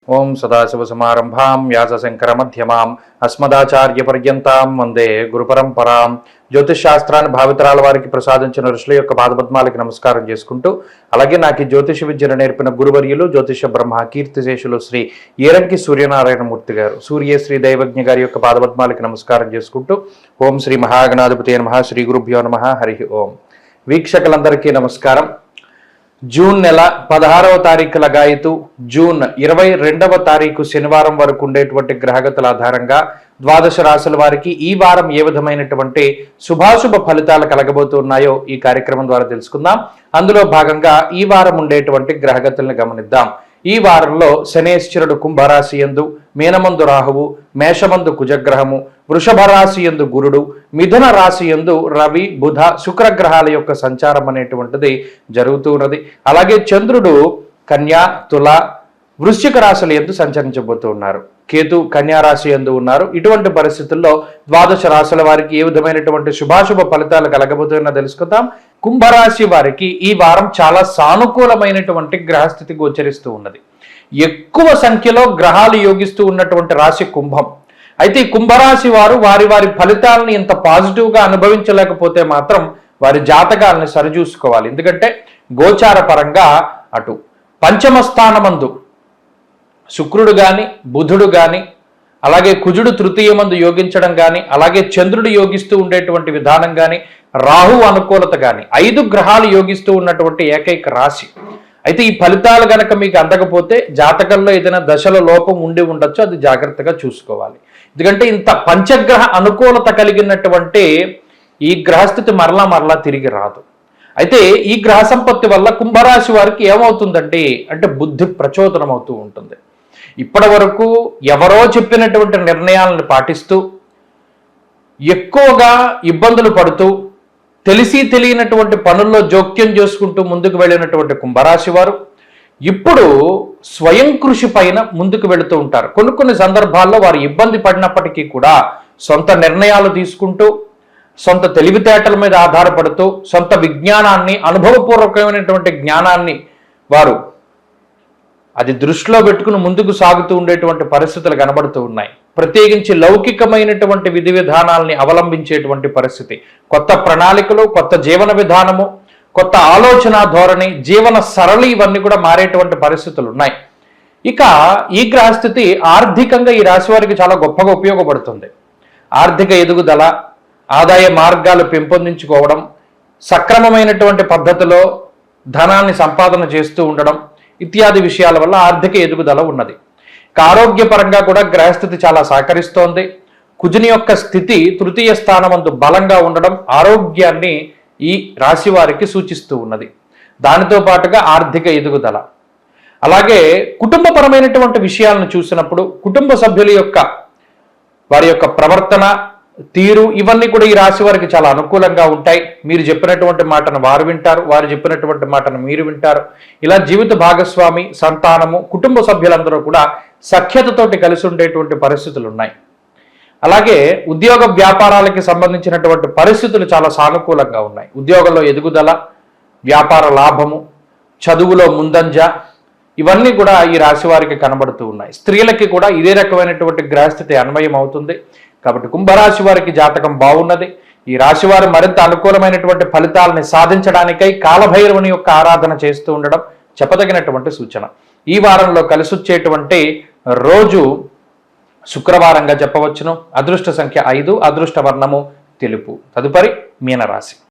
ఓం సదాశివసమారంభాం వ్యాసశంకరమధ్యమాం అస్మదాచార్యపర్యంతాం వందే గురుపరంపరాం. జ్యోతిష్ శాస్త్రాన్ని భావితరాల వారికి ప్రసాదించిన ఋషుల యొక్క పాదపద్మాలకి నమస్కారం చేసుకుంటూ, అలాగే నాకు ఈ జ్యోతిష విద్యను నేర్పిన గురువర్యులు జ్యోతిష బ్రహ్మ కీర్తిశేషులు శ్రీ ఏరంకి సూర్యనారాయణమూర్తి గారు, సూర్యశ్రీ దైవజ్ఞ గారి యొక్క పాదపద్మాలకి నమస్కారం చేసుకుంటూ, ఓం శ్రీ మహాగణాధిపతి నమః, శ్రీ గురుభ్యో నమః, హరి ఓం. వీక్షకులందరికీ నమస్కారం. జూన్ నెల 16వ తారీఖు లగాయతు జూన్ 22వ తారీఖు శనివారం వరకు ఉండేటువంటి గ్రహగతుల ఆధారంగా ద్వాదశ రాశుల వారికి ఈ వారం ఏ విధమైనటువంటి శుభాశుభ ఫలితాలు కలగబోతున్నాయో ఈ కార్యక్రమం ద్వారా తెలుసుకుందాం. అందులో భాగంగా ఈ వారం ఉండేటువంటి గ్రహగతులను గమనిద్దాం. ఈ వారంలో శనేశ్వరుడు కుంభరాశి యందు, మీనమందు రాహువు, మేషమందు కుజగ్రహము, వృషభ రాశి యందు గురుడు, మిథున రాశి యందు రవి, బుధ, శుక్రగ్రహాల యొక్క సంచారం అనేటువంటిది జరుగుతున్నది. అలాగే చంద్రుడు కన్యా, తుల, వృశ్చిక రాశుల యందు సంచరించబోతూ ఉన్నారు. కేతు కన్యా రాశి యందు ఉన్నారు. ఇటువంటి పరిస్థితుల్లో ద్వాదశ రాశుల వారికి ఏ విధమైనటువంటి శుభాశుభ ఫలితాలు కలగబోతున్నా తెలుసుకుందాం. కుంభరాశి వారికి ఈ వారం చాలా సానుకూలమైనటువంటి గ్రహస్థితి గోచరిస్తూ ఉన్నది. ఎక్కువ సంఖ్యలో గ్రహాలు యోగిస్తూ ఉన్నటువంటి రాశి కుంభం. అయితే ఈ కుంభరాశి వారు వారి వారి ఫలితాలను ఇంత పాజిటివ్గా అనుభవించలేకపోతే మాత్రం వారి జాతకాలను సరిచూసుకోవాలి. ఎందుకంటే గోచార పరంగా అటు పంచమ స్థానమందు శుక్రుడు కానీ, బుధుడు కానీ, అలాగే కుజుడు తృతీయమందు యోగించడం కానీ, అలాగే చంద్రుడు యోగిస్తూ ఉండేటువంటి విధానం కానీ, రాహు అనుకూలత కానీ, 5 గ్రహాలు యోగిస్తూ ఉన్నటువంటి ఏకైక రాశి. అయితే ఈ ఫలితాలు గనక మీకు అందకపోతే జాతకంలో ఏదైనా దశల లోపం ఉండి ఉండొచ్చు, అది జాగ్రత్తగా చూసుకోవాలి. ఎందుకంటే ఇంత పంచగ్రహ అనుకూలత కలిగినటువంటి ఈ గ్రహస్థితి మరలా తిరిగి రాదు. అయితే ఈ గ్రహ సంపత్తి వల్ల కుంభరాశి వారికి ఏమవుతుందంటే అంటే బుద్ధి ప్రచోదనం అవుతూ ఉంటుంది. ఇప్పటి వరకు ఎవరో చెప్పినటువంటి నిర్ణయాలను పాటిస్తూ ఎక్కువగా ఇబ్బందులు పడుతూ తెలిసి తెలియనటువంటి పనుల్లో జోక్యం చేసుకుంటూ ముందుకు వెళ్ళినటువంటి కుంభరాశి వారు ఇప్పుడు స్వయం కృషి పైన ముందుకు వెళుతూ ఉంటారు. కొన్ని సందర్భాల్లో వారు ఇబ్బంది పడినప్పటికీ కూడా సొంత నిర్ణయాలు తీసుకుంటూ, సొంత తెలివితేటల మీద ఆధారపడుతూ, సొంత విజ్ఞానాన్ని, అనుభవపూర్వకమైనటువంటి జ్ఞానాన్ని వారు అది దృష్టిలో పెట్టుకుని ముందుకు సాగుతూ ఉండేటువంటి పరిస్థితులు కనబడుతూ ఉన్నాయి. ప్రత్యేకించి లౌకికమైనటువంటి విధి విధానాలని అవలంబించేటువంటి పరిస్థితి, కొత్త ప్రణాళికలు, కొత్త జీవన విధానము, కొత్త ఆలోచన ధోరణి, జీవన సరళి ఇవన్నీ కూడా మారేటువంటి పరిస్థితులు ఉన్నాయి. ఇక ఈ గ్రహస్థితి ఆర్థికంగా ఈ రాశి వారికి చాలా గొప్పగా ఉపయోగపడుతుంది. ఆర్థిక ఎదుగుదల, ఆదాయ మార్గాలు పెంపొందించుకోవడం, సక్రమమైనటువంటి పద్ధతిలో ధనాన్ని సంపాదన చేస్తూ ఉండడం ఇత్యాది విషయాల వల్ల ఆర్థిక ఎదుగుదల ఉన్నది. ఆరోగ్యపరంగా కూడా గ్రహస్థితి చాలా సహకరిస్తోంది. కుజుని యొక్క స్థితి తృతీయ స్థానమందు బలంగా ఉండడం ఆరోగ్యాన్ని ఈ రాశి వారికి సూచిస్తూ ఉన్నది. దానితో పాటుగా ఆర్థిక ఎదుగుదల, అలాగే కుటుంబపరమైనటువంటి విషయాలను చూసినప్పుడు కుటుంబ సభ్యుల యొక్క వారి యొక్క ప్రవర్తన, తీరు ఇవన్నీ కూడా ఈ రాశి వారికి చాలా అనుకూలంగా ఉంటాయి. మీరు చెప్పినటువంటి మాటను వారు వింటారు, వారు చెప్పినటువంటి మాటను మీరు వింటారు. ఇలా జీవిత భాగస్వామి, సంతానము, కుటుంబ సభ్యులందరూ కూడా సఖ్యతతోటి కలిసి ఉండేటువంటి పరిస్థితులు ఉన్నాయి. అలాగే ఉద్యోగ వ్యాపారాలకి సంబంధించినటువంటి పరిస్థితులు చాలా సానుకూలంగా ఉన్నాయి. ఉద్యోగంలో ఎదుగుదల, వ్యాపార లాభము, చదువులో ముందంజ ఇవన్నీ కూడా ఈ రాశి వారికి కనబడుతూ ఉన్నాయి. స్త్రీలకి కూడా ఇదే రకమైనటువంటి గ్రహస్థితి అన్వయం అవుతుంది. కాబట్టి కుంభరాశి వారికి జాతకం బాగున్నది. ఈ రాశి వారు మరింత అనుకూలమైనటువంటి ఫలితాలని సాధించడానికై కాలభైరవుని యొక్క ఆరాధన చేస్తూ ఉండడం చెప్పదగినటువంటి సూచన. ఈ వారంలో కలిసొచ్చేటువంటి రోజు శుక్రవారంగా చెప్పవచ్చును. అదృష్ట సంఖ్య 5, అదృష్ట వర్ణము తెలుపు. తదుపరి మీనరాశి.